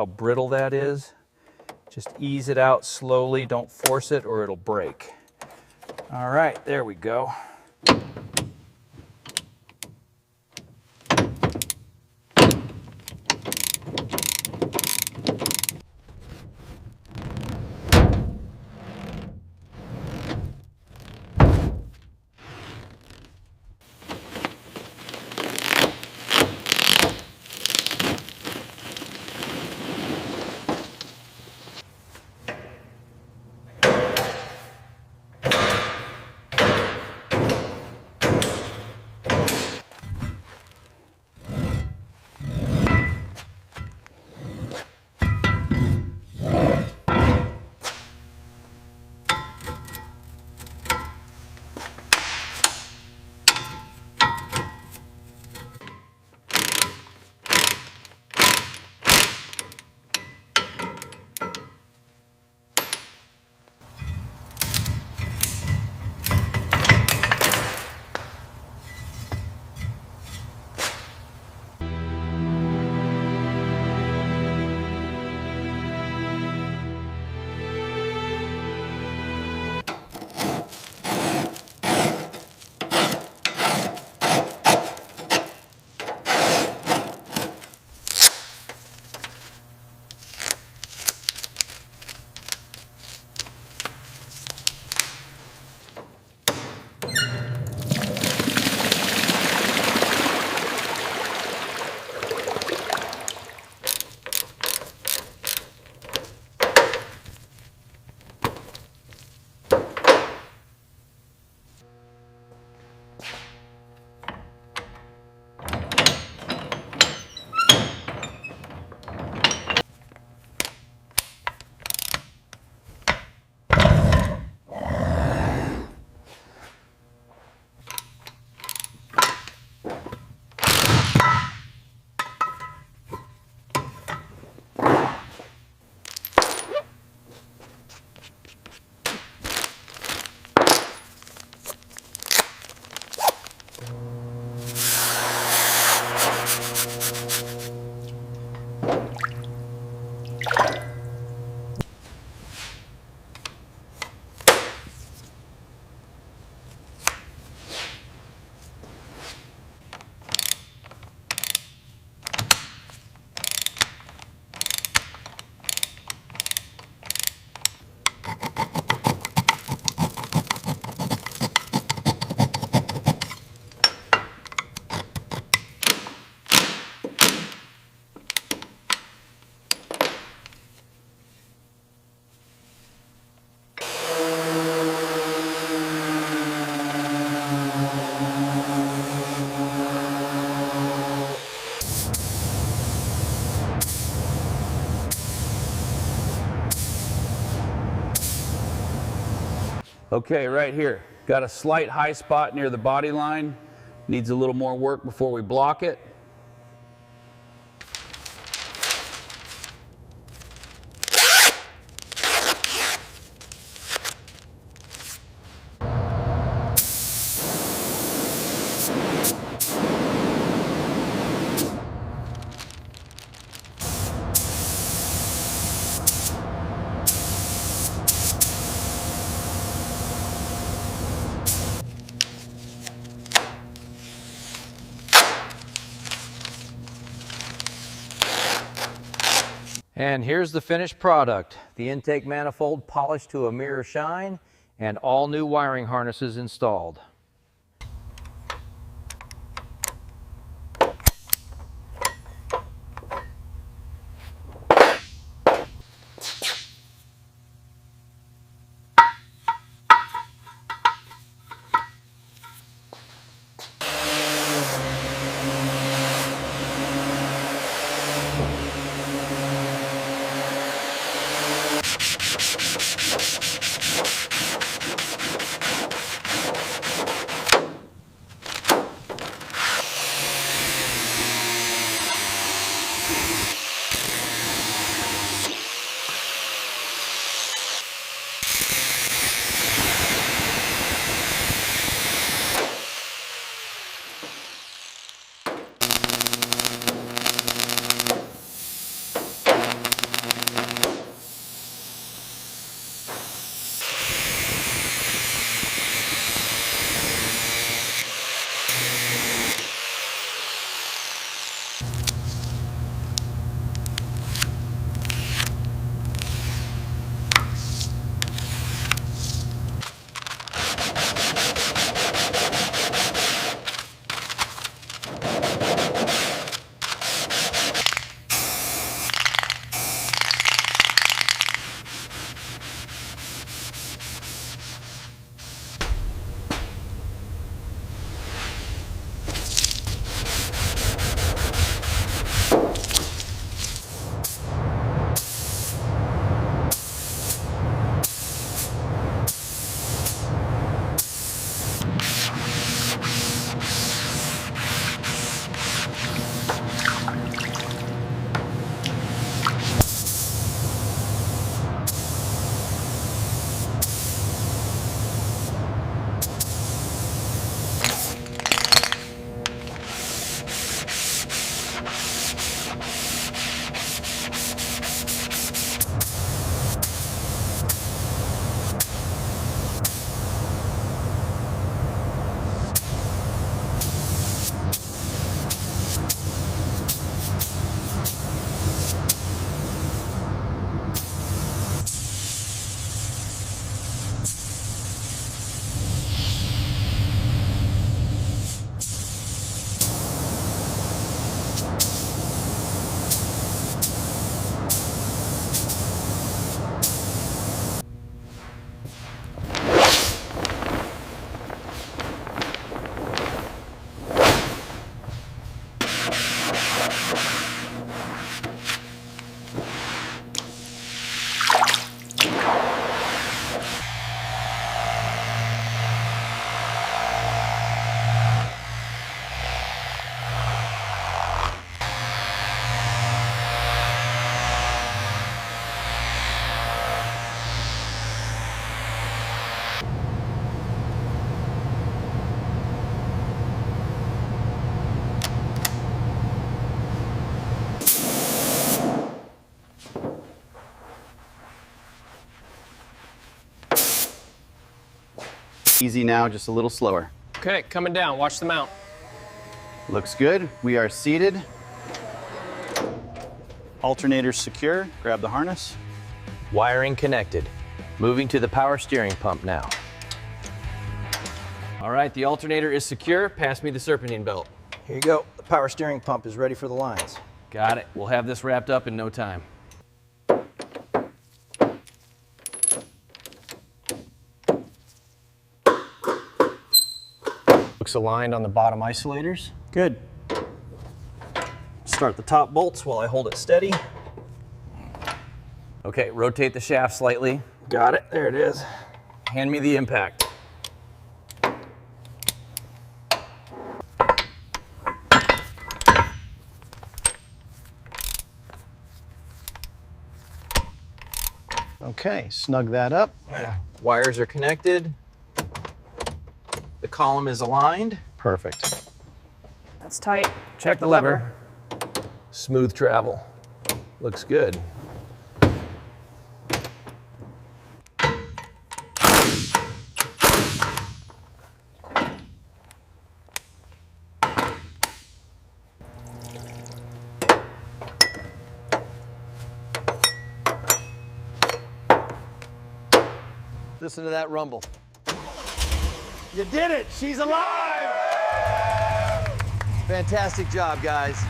how brittle that is. Just ease it out slowly. Don't force it or it'll break. All right, there we go. Okay, right here. Got a slight high spot near the body line. Needs a little more work before we block it. And here's the finished product. The intake manifold polished to a mirror shine and all new wiring harnesses installed. Easy now, just a little slower. Okay, coming down. Watch the mount. Looks good. We are seated. Alternator secure. Grab the harness. Wiring connected. Moving to the power steering pump now. All right, the alternator is secure. Pass me the serpentine belt. Here you go. The power steering pump is ready for the lines. Got it. We'll have this wrapped up in no time. Looks aligned on the bottom isolators. Good. Start the top bolts while I hold it steady. Okay, rotate the shaft slightly. Got it. There it is. Hand me the impact. Okay, snug that up. Wires are connected. The column is aligned. Perfect. That's tight. Check the lever. Smooth travel. Looks good. Listen to that rumble. You did it! She's alive! Fantastic job, guys.